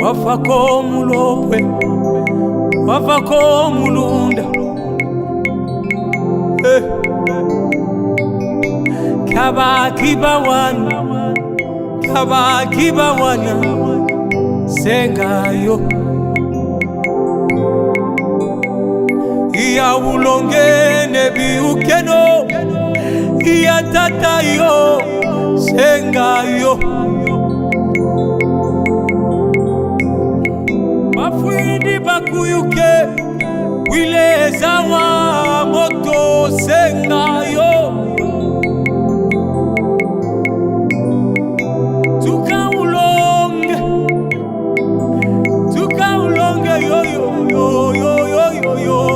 wafako mulopwe wafako mulunda Kaba wana sengayo iya ulongene biukeno iya tatayo sengayo mafwindi bakuyuke wileza wa moto sengayo yo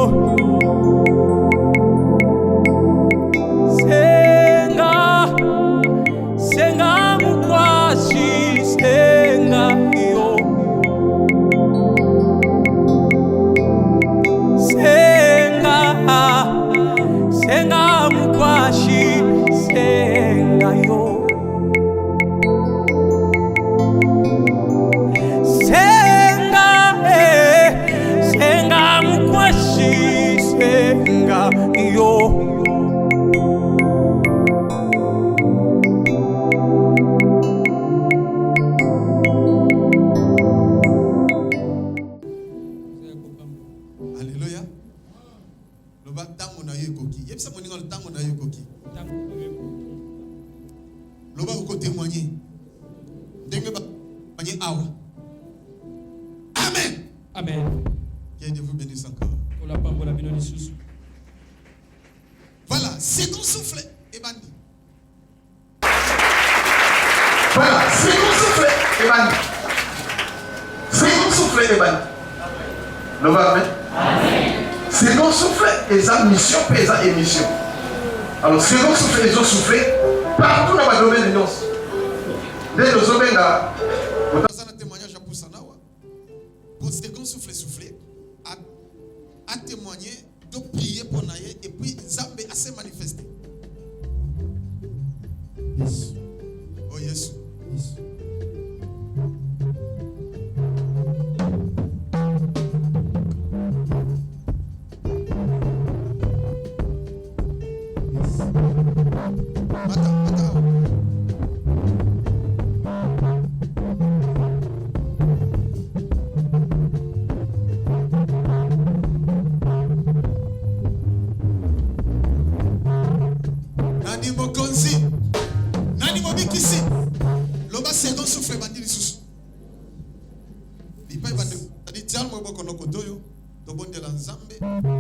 senga mukwashi senga yo senga mukwashi senga yo senga mukwashi senga yo Amen. Que Dieu vous bénisse encore. Voilà, second souffle et bandit. Voilà, second souffle et bandit. Second souffle et bandit. Le amen. Second souffle et sa mission, et sa émission. Alors, second souffle, ils ont soufflé partout dans le domaine de noces. Dès le domaine là. Pour second souffler, à témoigner, de prier pour Naye, et puis Zambé a se manifesté. Yes. Oh yes. Yes.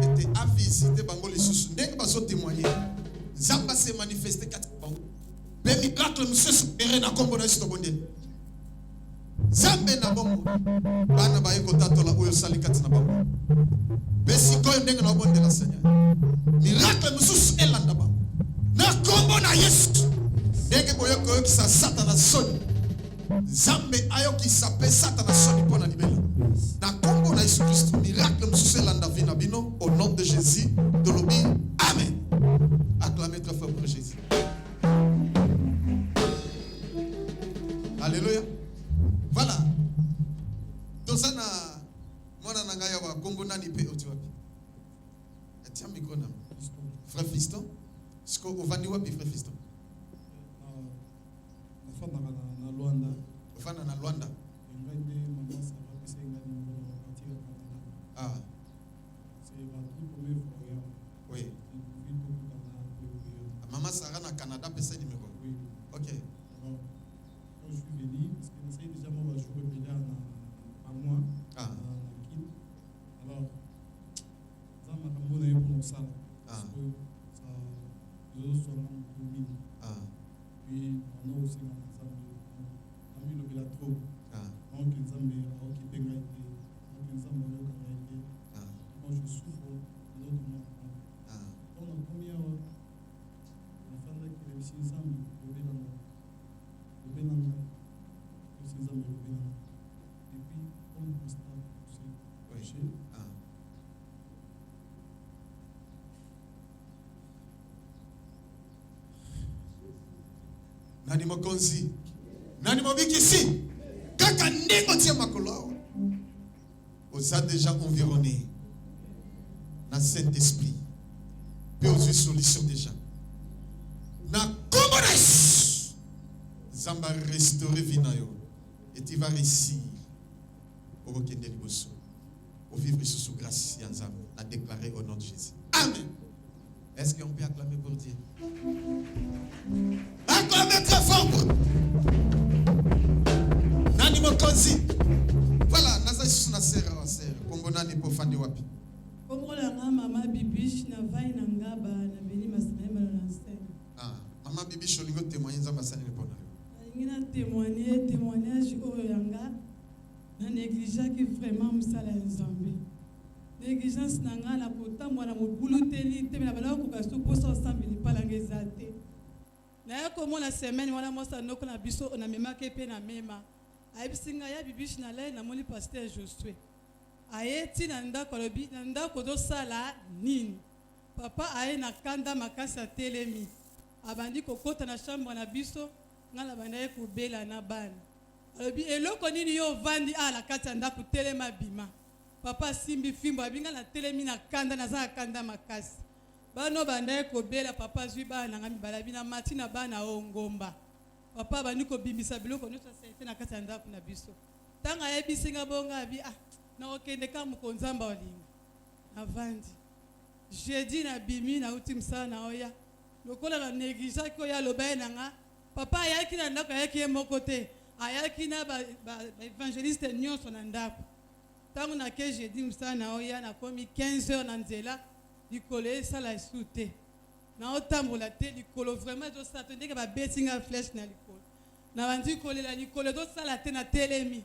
était à visiter Bangoli sous ndenge baso témoigner Zamba s'est manifesté kati bango be miracle monsieur supéré na kombo na sito bondeli Zambe na bongo bana ba yeko tatola oyo sali kati na bango be sikoyo ndenge na bondela Seigneur miracle monsieur elanda ba na kombo na Yesu ndenge boyeko ki sa satana soni Zambe ayoki sape satana soni pona libela na kombo na Yesu Christ miracle monsieur elanda vina bino au nom de Jésus de l'obi amen. Acclamez très fort pour Jésus. Alléluia. Voilà. Tozana mwana nangaya wa kombo nani pe otiwapi. Etia micro na. Frère Fiston. Siko ovandi wapi frère Fiston? Nafana na Luanda. Ofana na Luanda. Ngende mama sa bapisa ngani mo partir Ah. C'est la toute première fois. Oui. Maman Sarah na Canada pesa numéro. Oui. OK. Alors, quand je suis venu, parce que j'essaie déjà moi je repérer à moi. Ah. Alors, ça m'a ramené pour ça. Parce que ça nous sommes commis. Ah. Puis on a aussi un ami le bila trop. Ah. Donc ils ont mis à occuper ngaïté. Donc ils ont mis à ngaïté. Ah. Quand je souffre, l'autre monde. Ah. On a combien la femme qui est ici ensemble, le bénin. Le bénin. Ici ensemble le bénin. Et puis on constate aussi péché. Ah. Nani mokonzi? Nani mobikisi? Kaka ndingo tia makolo. Vous êtes déjà environné dans le Saint-Esprit. Puis vous avez solution déjà. Dans Comones, Zamba restaurer Vinayo. Et tu vas réussir. Au Rokende Liboso. Au vivre sous grâce Yanzam. À déclarer au nom de Jésus. Amen. Est-ce qu'on peut acclamer pour Dieu? Acclamez très fort. Nani Mokonzi. Voilà, naza Yesu na sera wa sera. Kombo nani po fandi wapi? Kombo la mama Bibish na vai na ngaba na beni masinema na sera. Ah, mama Bibish olingo témoigner nzamba sani lepona. Ngina témoignage oyo yanga na négligence qui vraiment musala nzambe. Négligence na nga na kotamwa na mobulu teli te na bala ko kaso poso ensemble ni palanga ezate. Na ya komo na semaine wana mosa noko na biso na mema ke pe na mema. Ayibisinga ya Bibish na lai na moni pasteur Josué. Ayeti na ndako lobi na ndako do sala nini. Papa aye na kanda makasi ya telemi. Abandi kokota na chambre na biso ngala bandaye kubela na bana. Alobi eloko nini yo vandi ala kati ya ndako telema bima. Papa simbi fimbo abinga na telemi na kanda na za kanda makasi. Bano bandaye kobela papa zwi bana ngami balabina mati na bana ongomba. Papa bandi ko bimbisa biloko nyonso sente na kati ya ndako na biso. Tanga yebisinga bonga abi na okende ka mukonzamba olinga. Avandi. Jeudi na bimi na uti msana oya. Lokola na négligence ko ya lobaye nanga. Papa ayaki na ndako ayaki moko te. Ayaki na ba évangéliste nyonso na ndako. Tango na ke jeudi msana oya na komi 15h na nzela likolo esala esute. Na otambola te likolo vraiment do sa te ndenge ba betinga flèche na likolo. Na bandi kolela likolo do sala te na telemi.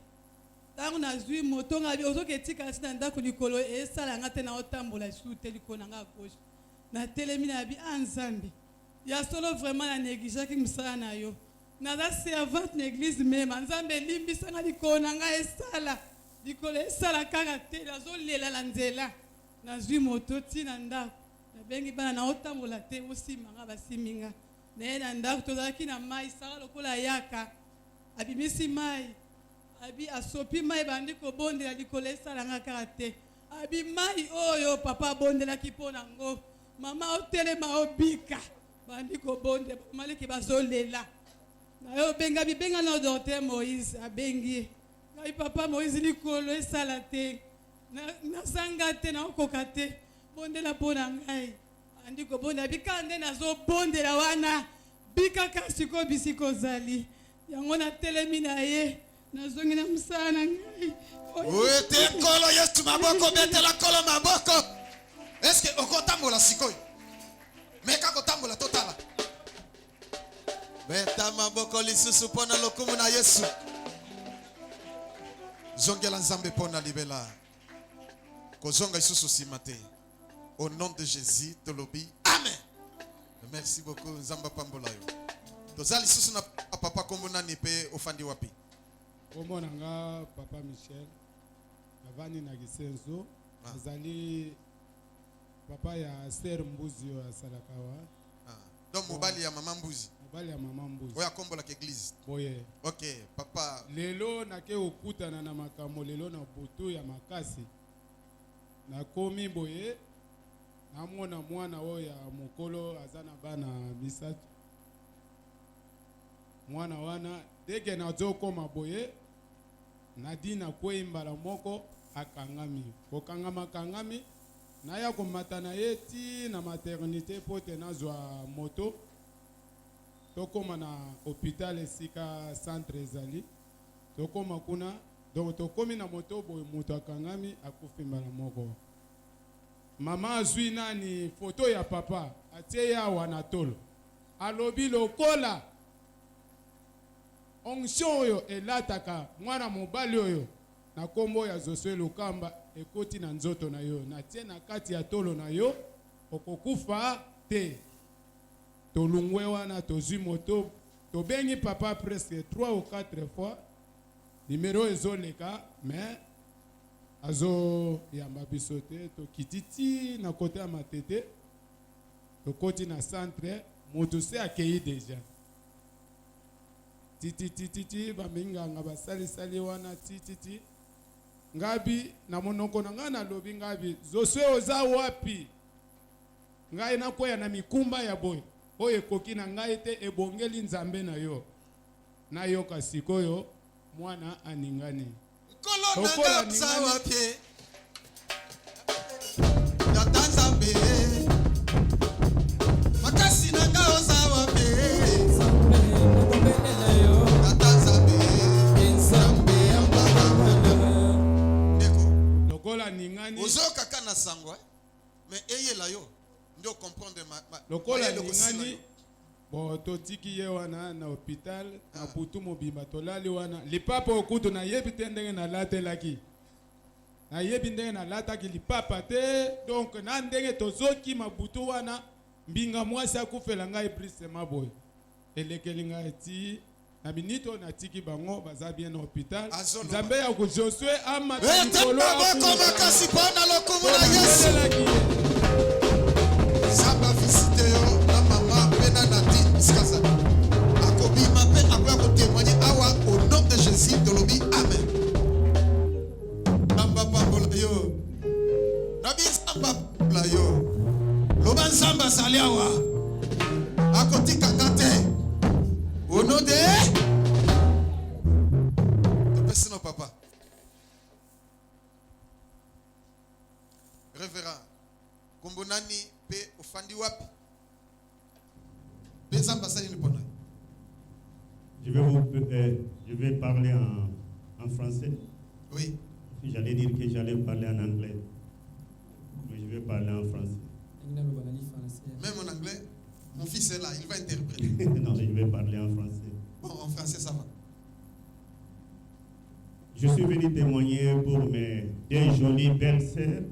Tango na zwi moto ngabi ozoke tika si na ndako likolo esala ngate na otambola esute likolo nga gauche. Na telemi na bi Nzambe. Ya solo vraiment la négligence qui msala na yo. Na da servante l'église même Nzambe limbisa nga likolo nga esala. Likolo esala kaka te azo lela la nzela. Na zwi moto ti na ndako. Na bengi bana na otambola te osima nga basiminga. Na na ndako tozalaki na mai sala lokola yaka. Abimisi mai. Abi asopi mai bandi ko bondela likolo esala nga kaka te. Abi mai oyo papa bondela ki pona ngo. Mama otelema obika. Bandi ko bonde maleki bazolela. Na yo benga bibenga na docteur Moïse abengi. Na papa Moïse likolo esala te. Na sanga te na okoka te. Bondela pona ngai. Andi ko bonde bikande na zo bondela wana. Bika kasiko bisiko zali. Yango na telemi na ye. Na zongi na msana ngai. Oete kolo Yesu maboko betela kolo maboko. Est-ce que okotambola sikoyo? Meka kotambola totala. Beta maboko lisusu pona lokumu na Yesu. Zongela Nzambe pona libela. Kozonga isusu simate. Au nom de Jésus, tolobi. Amen. Merci beaucoup Nzamba pambola yo. Tozali lisusu na papa kombona nipe ofandi wapi. Kombo nanga papa Michel. Avani na Gisenzo. Azali papa ya Ser Mbuzi yo asalakawa. Donc mobali ya mama Mbuzi. Mobali ya mama Mbuzi. Oya kombo la église. Boye. OK, papa. Lelo nake okutana na makambo lelo na butu ya makasi. Na komi boye. Namona mwana oyo ya mokolo azana bana misatu. Mwana wana deke na zokoma boye. Nadina kweimbala moko akangami. Kokangama kangami. Naya komatana yeti na maternité pote nazwa moto. Tokoma na hôpital esika centre ezali. Tokoma kuna donc tokomi na moto boye moto akangami akufimbala moko. Mama azwi nani photo ya papa atie ya wana tolo. Alobi lokola onction oyo elataka mwana mobali oyo na kombo ya Josué Lukamba ekoti na nzoto na yo na tie na kati ya tolo na yo okokufa te. Tolungwe wana tozwi moto tobengi papa presque 3 ou 4 fois numéro ezoleka mais azo yamba biso te tokititi na kote ya matete tokoti na centre moto se akei déjà titi baminganga basali wana titi ngabi na monoko na nga na lobi ngabi zoswe oza wapi ngai nakwea na mikumba ya boye oyo ekoki na ngai te ebongeli nzambe na yo nayoka sikoyo mwana aningani Nkolo nanga oza wapi Tata Nzambe makasi nanga oza wapi Tata Nzambe Nzambe lokola ningani ozo kaka na sango mais eyela yo ndio comprendre lokola ningani bo totiki ye wana na hôpital na putu mobimba tolali wana lipapa okutu na yebi te ndenge na latelaki na yebi ndenge na lataki lipapa te donc na ndenge tozoki mabutu wana mbinga mwasi akufela ngai brisement boye elekeli ngai ti na minito na tiki bango baza bien na hôpital nzambe ya ku Josue amata likolo makasi pona lokumu na Yesu Samba visite yo na mama pena na ti skasa akobima pe akoya ko témoigner awa au nom de Jésus de lobi amen Samba pambola yo nabi samba pambola yo loba nzamba sali awa akotika kate au nom de topesi no papa révérend Kombonani pe ofandi wapi Pesa mbasani ni pona Je vais parler en français. Oui. J'allais dire que j'allais parler en anglais. Mais je vais parler en français. Même en anglais, mon fils est là, il va interpréter. Non, je vais parler en français. Bon, en français, ça va. Je suis venu témoigner pour mes deux jolies belles sœurs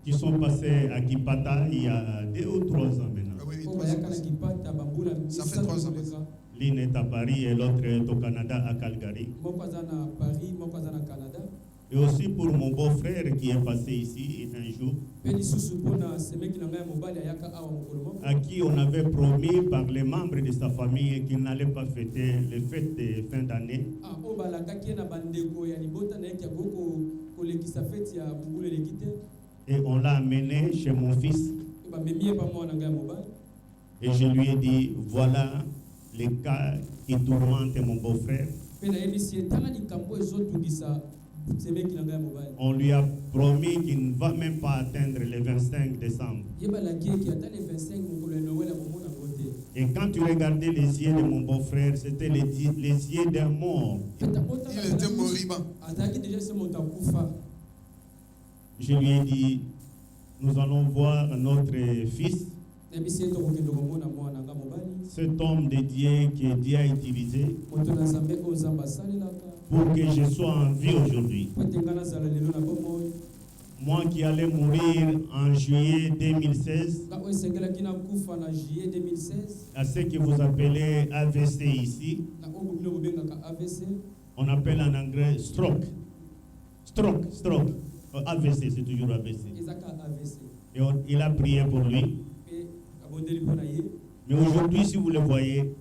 qui sont passées à Kipata il y a 2 ou 3 ans maintenant. Ah oui, 3 ans. Ça fait 3 ans. L'une est à Paris et l'autre est au Canada, à Calgary. Et aussi pour mon beau-frère qui est passé ici un jour, à qui on avait promis par les membres de sa famille qu'il n'allait pas fêter les fêtes de fin d'année. Et on l'a amené chez mon fils. Et je lui ai dit, voilà les cas qui tourmentent mon beau-frère. On lui a promis qu'il ne va même pas atteindre le 25 décembre. Et quand tu regardais les yeux de mon beau-frère, c'était les yeux d'un mort. Il était moribond. Je lui ai dit, nous allons voir notre fils, cet homme de Dieu que Dieu a utilisé pour que je sois en vie aujourd'hui. Moi qui allais mourir en juillet 2016, à ce que vous appelez AVC ici, on appelle en anglais stroke. Stroke. AVC, c'est toujours AVC. Et il a prié pour lui. Mais aujourd'hui, si vous le voyez,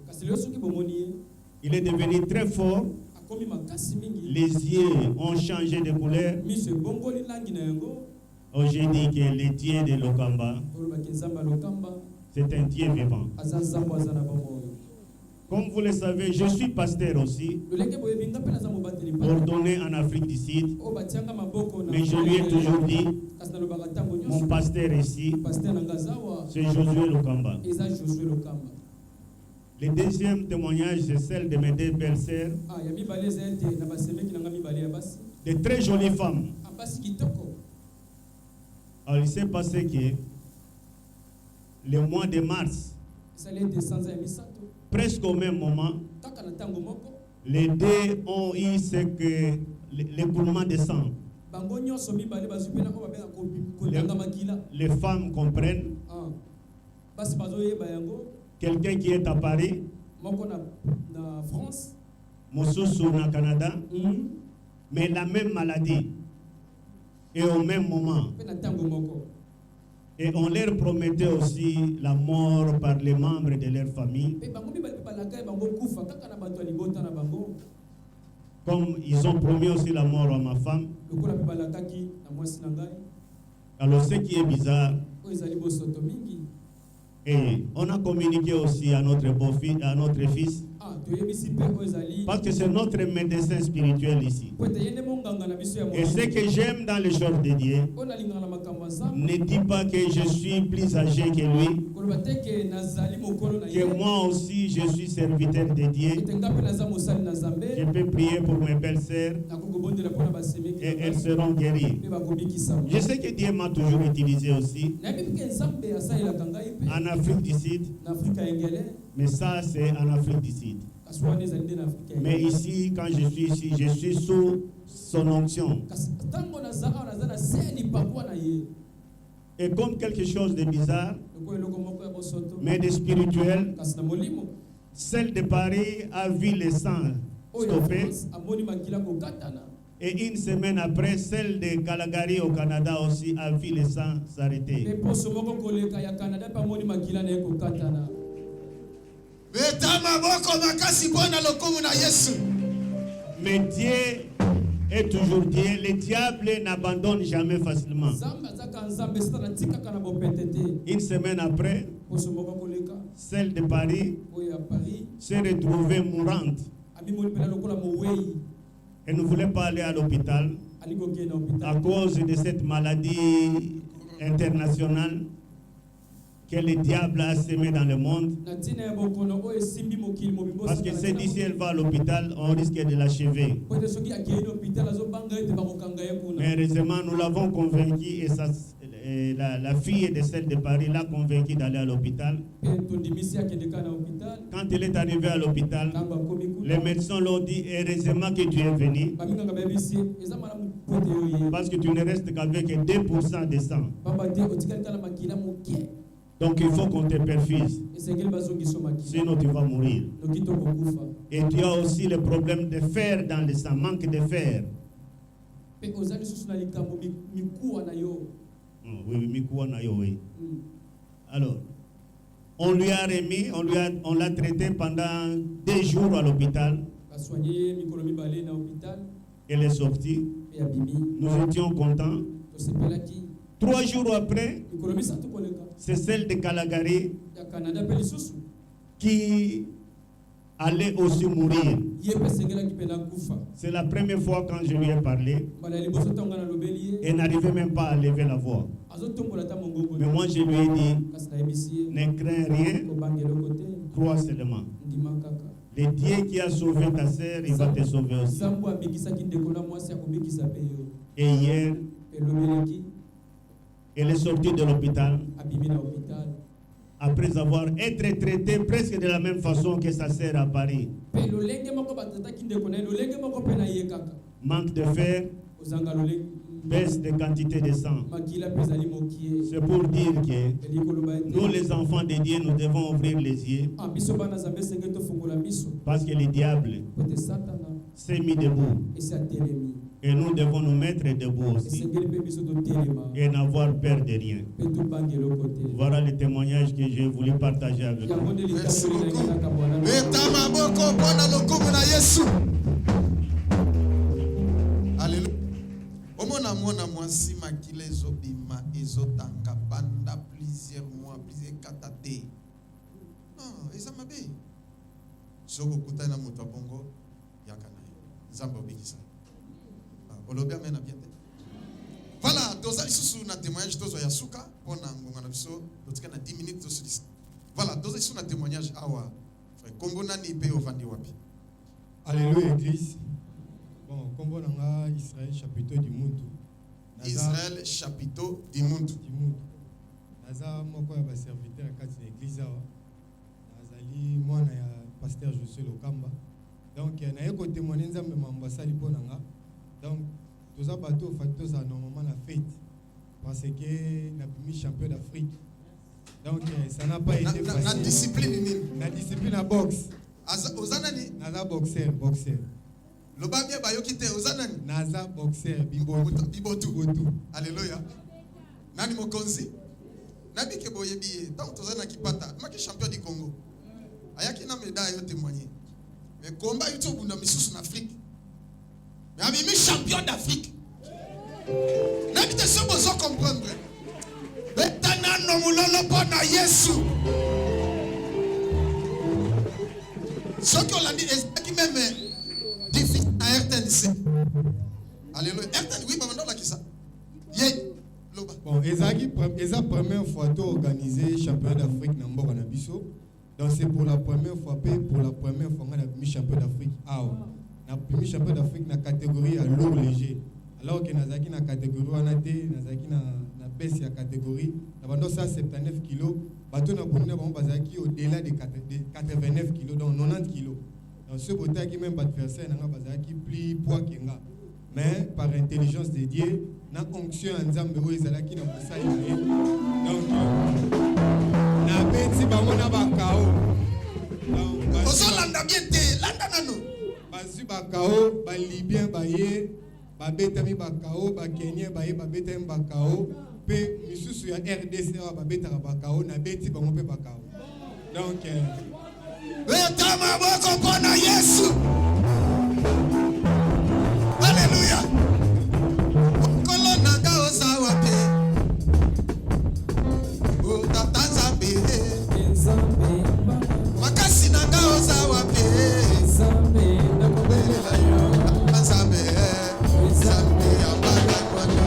il est devenu très fort. Les yeux ont changé de couleur. Oh, j'ai dit que le Dieu de Lokamba, c'est un Dieu vivant. Comme vous le savez, je suis pasteur aussi, ordonné en Afrique du Sud. Mais je lui ai toujours dit, mon pasteur ici, c'est Josué Lokamba. Le deuxième témoignage, c'est celle de mes 2 belles sœurs, de très jolies femmes. Alors, il s'est passé que le mois de mars, presque au même moment, les 2 ont eu l'écoulement de sang. Les femmes comprennent. Quelqu'un qui est à Paris, Mosusu au Canada, mais la même maladie. Et au même moment. Et on leur promettait aussi la mort par les membres de leur famille. Comme ils ont promis aussi la mort à ma femme. Alors ce qui est bizarre, et on a communiqué aussi à notre beau-fils, à notre fils, parce que c'est notre médecin spirituel ici. Et ce que j'aime dans le genre de Dieu, ne dis pas que je suis plus âgé que lui, que moi aussi je suis serviteur de Dieu. Je peux prier pour mes belles-sœurs et elles seront guéries. Je sais que Dieu m'a toujours utilisé aussi en Afrique du Sud, mais ça c'est en Afrique du Sud. Mais ici, quand je suis ici, je suis sous son onction. Et comme quelque chose de bizarre, mais de spirituel, celle de Paris a vu le sang stopper. Et une semaine après, celle de Calgary au Canada aussi a vu le sang s'arrêter. Mais Dieu est toujours Dieu. Le diable n'abandonne jamais facilement. Une semaine après, celle de Paris s'est retrouvée mourante. Elle ne voulait pas aller à l'hôpital à cause de cette maladie internationale que le diable a semé dans le monde. Parce que c'est d'ici elle va à l'hôpital, on risque de l'achever. Mais heureusement, nous l'avons convaincu et la fille de celle de Paris l'a convaincu d'aller à l'hôpital. Quand elle est arrivée à l'hôpital, les médecins l'ont dit heureusement que tu es venu. Parce que tu ne restes qu'avec 2% de sang. Donc il faut qu'on te perfuse. Sinon tu vas mourir. Et tu as aussi le problème de fer dans le sang, manque de fer. Oui. Alors, on lui a remis, on l'a traité pendant 2 jours à l'hôpital. Elle est sortie. Nous étions contents. 3 jours après, c'est celle de Calgary qui allait aussi mourir. C'est la première fois quand je lui ai parlé. Elle n'arrivait même pas à lever la voix. Mais moi je lui ai dit, ne crains rien, crois seulement. Le Dieu qui a sauvé ta sœur, il va te sauver aussi. Et hier, elle est sortie de l'hôpital après avoir été traitée presque de la même façon que sa sœur à Paris. Manque de fer, baisse de quantité de sang. C'est pour dire que nous les enfants de Dieu, nous devons ouvrir les yeux parce que le diable s'est mis debout. Et nous devons nous mettre debout aussi et n'avoir peur de rien. Voilà le témoignage que j'ai voulu partager avec vous. Merci beaucoup. Alléluia. Omona mona mwasi makile ezobima ezotanga banda plusieurs mois, plusieurs katate. Non, ezamabe. Soko kutana moto bongo yakana. Nzambe obikisa. Voilà, doza lisusu na témoignage tozo ya suka pona ngonga na biso dotika na 10 minutes tosilisa. Voilà, doza lisusu na témoignage awa. Frère kombo nani pe ovandi wapi? Alléluia église. Bon, kombo nanga Israël chapiteau du Muntu. Israël chapiteau du Muntu. Naza moko ya ba serviteur kati na église awa. Nazali mwana ya pasteur Josué Lokamba. Donc na yeko témoigner nzambe mambasali pona nga. Donc, tous les bateaux facteurs à normalement la fête parce que nous avons champion d'Afrique. Donc, ça n'a pas été facile. La discipline, la discipline à boxe. Ozanani? Naza boxeur. Le babia bayokite ozanani? Naza boxeur, bibotu. Alléluia. Nani mokonzi? Nabi ke boyebi tant que na kipata maki champion du Congo ayaki na médaille yo témoigner mais combat youtube na misusu en Afrique mais ami mi champion d'Afrique nabi te so bozo comprendre betana no mulolo pona Yesu ce qu'on l'a dit est qui même difficile à RTNC. Alléluia. RTNC oui maman la qui ça bon, la première fois tout organisé championnat d'Afrique dans Mbokanabiso. Donc c'est pour la première fois on a mis championnat d'Afrique. On a mis championnat d'Afrique dans la catégorie à lourd léger. Alors que Nazaki dans la catégorie Anate, Nazaki dans la baisse de la catégorie, dans 179 kg, bateau na bonne bazaki au-delà de 89 kg, donc 90 kg. Donc ce botta qui même pas de faire ça, n'a bazaki plus poids qu'enga. Mais par intelligence de Dieu, na onction nzambe oyo ezalaki na mosali na ye. Donc na beti bango na bakao. Donc ozolanda bien te, landa nano. Bazwi bakao, ba libyen baye, babetami bakao, ba kenyen baye babetami bakao, pe misusu ya RDC babetaka bakao na beti bango pe bakao. Donc betama boko pona Yesu. Alléluia. Kolonanga osawape. O tata Nzambe. Nzambe. Makasi nanga osawape. Nzambe nakobelela yo. Nzambe. Nzambe ambaga kwana.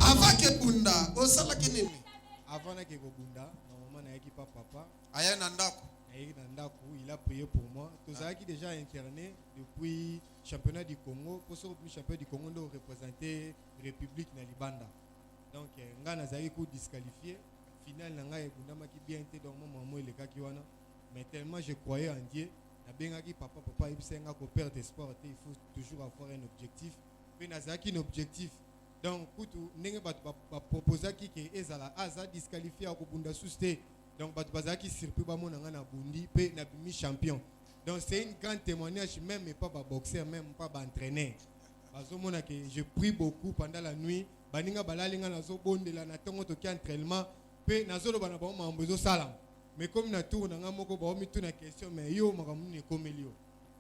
Avant que bunda osala kinini? Avant na ke ko bunda, normalement na yaki papa. Aya na ndako. Il a prié pour moi. Tozaki déjà interné depuis championnat du Congo. Pour ce championnat du Congo, nous représenter République na Libanda. Donc, nga nazaki ko disqualifié. Final nga ebundama ki bien été donc maman le kaki wana. Mais tellement je croyais en Dieu, na bengaki papa ibisenga ko perdre espoir, il faut toujours avoir un objectif. Mais nazaki un objectif. Donc, kutu ndenge ba proposer ki ke ezala aza disqualifié ko bunda susté. Donc, Bazaki surpris par mon na bundi, pe na bimi champion. Donc, c'est une grande témoignage, même pas boxeur, même pas entraîneur. Parce que je prie beaucoup pendant la nuit. Baninga balalinga na zo bonde la na tongo to ki entraînement, pe na zo lo bana ba mambozo salam. Mais comme na tour na moko ba mi tout na question, mais yo makamu ne komelio.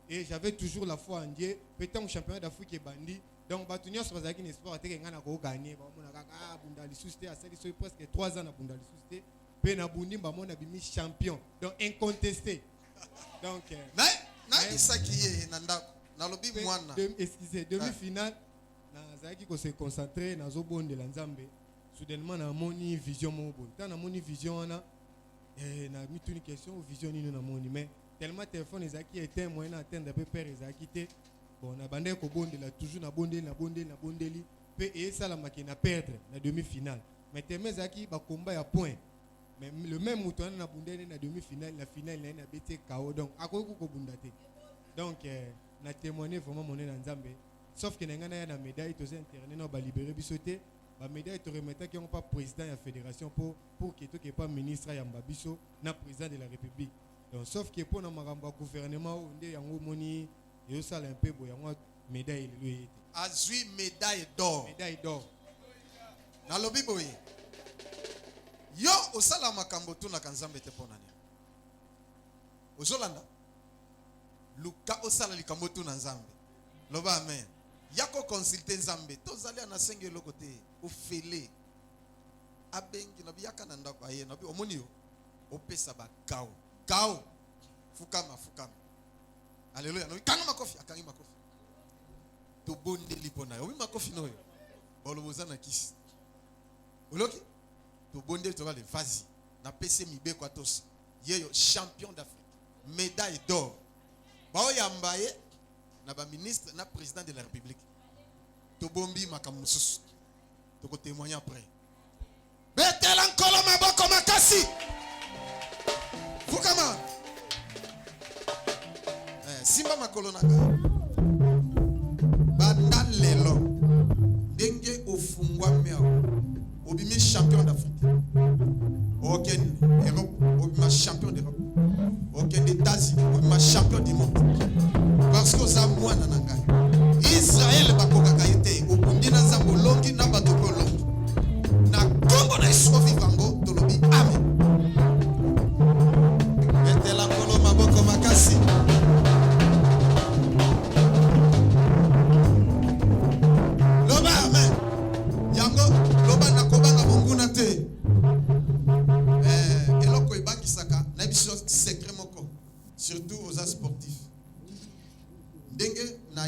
Et j'avais toujours la foi en Dieu, pe tant championnat d'Afrique et bandi. Donc, Batunia sur Bazaki n'espoir te ngana ko gagner, ba mo na kaka bunda li susté à ça presque 3 ans na bunda li susté. Penabundi bamona bimi champion donc incontesté donc na isaki nanda na lobi mwana excusez demi-finale na zaki ko se concentrer na zo bonde la nzambe soudainement na moni vision mobo ta na moni vision na na mituni question vision ni na moni mais tellement téléphone ezaki était moyen atteindre peu père ezaki té bon na bande ko bonde la toujours na bondeli pe et ça la makina perdre na demi-finale mais tellement ezaki ba combat ya point. Mais le même mouton na bundé na demi-finale, la finale na bête KO donc akoku ko bundate. Donc na témoigner vraiment mon Nzambe. Sauf que na na médaille to interné na ba libérer bisoté, ba médaille to remettre qui on pas président de la fédération pour que to que pas ministre ya Mbabiso na président de la République. Donc sauf que pour na maramba gouvernement ndé yango moni yo sala un peu boya médaille lui azui médaille d'or. Médaille d'or. Na lobi boy. Yo osala makambo tuna kanzambe te ponani. Ozolanda. Luka osala likambo tuna nzambe. Loba amen. Yako consulter nzambe. Tozali na senge lokote ofele. Abengi na biyaka na ndako aye na bi omoni yo. Opesa ba kao. Kao. Fukama. Alléluia. No kanga makofi, akangi makofi. To bonde lipona. Obi makofi no yo. Bolobozana kisi. Oloki to bonde to vale vas-y na PC mibe kwa tos yeyo champion d'Afrique médaille d'or ba oyambaye na ba ministre na président de la République to bombi makamusus to ko témoigner après betela nkolo maboko makasi fukama simba makolo naka bandalelo ndenge ofungwa meo obimi champion d'Afrique. Aucun Europe, obima champion d'Europe. Aucun États-Unis, obima champion du monde. Parce que ça moi nananga. Israël bakoka kaite, obundi na zambo longi na batoko longi. Na Congo na iso vivango,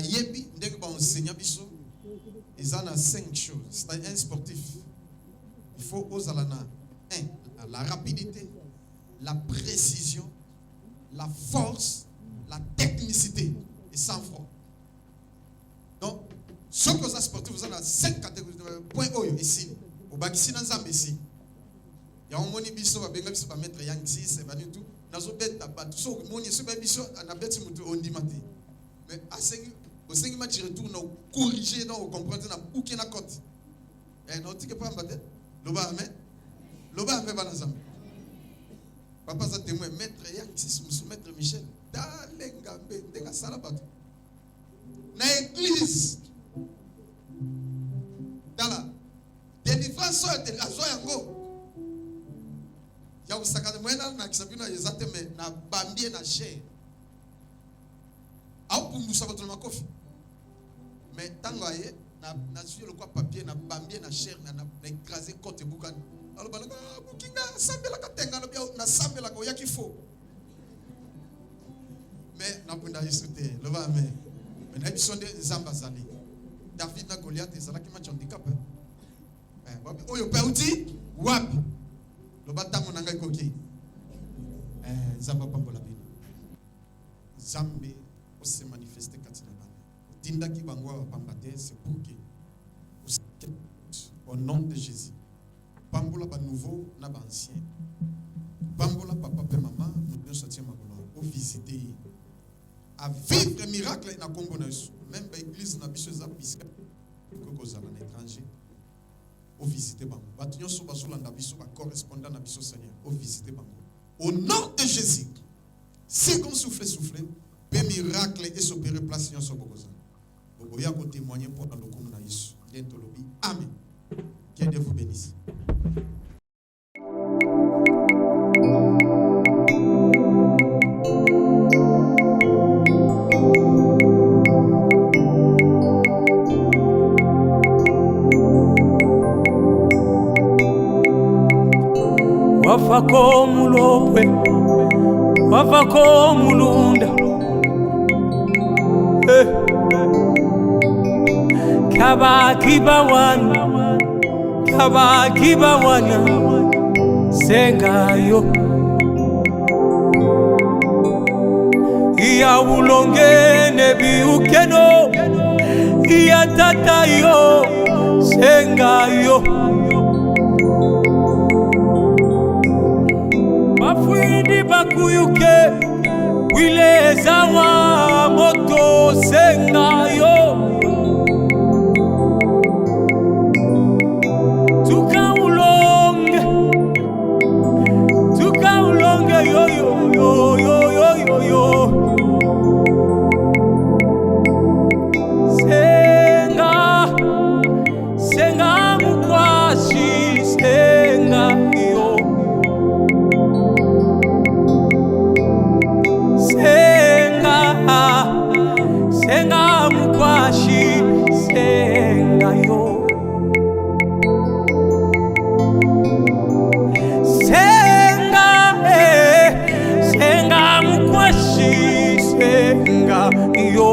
yebi ndenge ba enseignant biso ils en a 5 choses. C'est un sportif. Il faut oser la rapidité, la précision, la force, la technicité et sang-froid. Donc, ce que vous sportif, vous avez 5 catégories de points ici. Au Bakissi, dans Zambie ici. Il y a un moni biso, il va mettre yang 6, il va dire tout. Dans un bête, tout ce moni, ce biso, on a bête, on dit maté. Mais à 5 matchs, il retourne, on corrige, on comprend, on a bouqué la côte. Et on dit que pas en bataille. Loba ame dans Zambie. Papa, ça témoin, maître yang 6, maître Michel. Dalengambe, denga salabato. Na église. Dans la délivrance de la Zoyango. Ya usaka de moyena na kisabina yezate me na bambie na chair. Au pundu sabato na kofi. Mais tango aye na suyo le quoi papier na bambie na chair na écraser côté boukan. Alors balaka bukinga sambela katenga na sambela ko yakifo. Mais na punda yisute le va mais na bisonde nzamba zali. David na Goliath ezalaki match handicap. Oyo pauti wapi? Le batango nanga koki. Nzamba pambola bino. Zambe o se manifester katina bana. Tinda ki bangwa pambate c'est pour que au nom de Jésus. Pambola ba nouveau na ba ancien. Pambola papa et maman nous devons sortir makolo au visiter. À vivre miracle na kombo na Yesu. Même ba église na biso za bisque que kozala na étranger. Au visiter bango. Batunyo so basolanda biso ba correspondant na biso Seigneur. Au visiter bango. Au nom de Jésus. Si comme souffler, pe miracle et s'opérer place nyo so bokoza. Boboya ko témoigner pour dans le kombo na Yesu. Dento lobi. Amen. Que Dieu vous bénisse. Wafako mulopwe, wafako mulunda. Kabakiba wana, sengayo. Iya ulonge nebi ukeno, iya tatayo, sengayo. Bafuindi bakuyuke, wile zawa moto sengayo. Tuka ulonge yo yo yo yo yo yo. Senga mukwashi senga yo. Senga mukwashi senga yo. Senga mukwashi senga yo.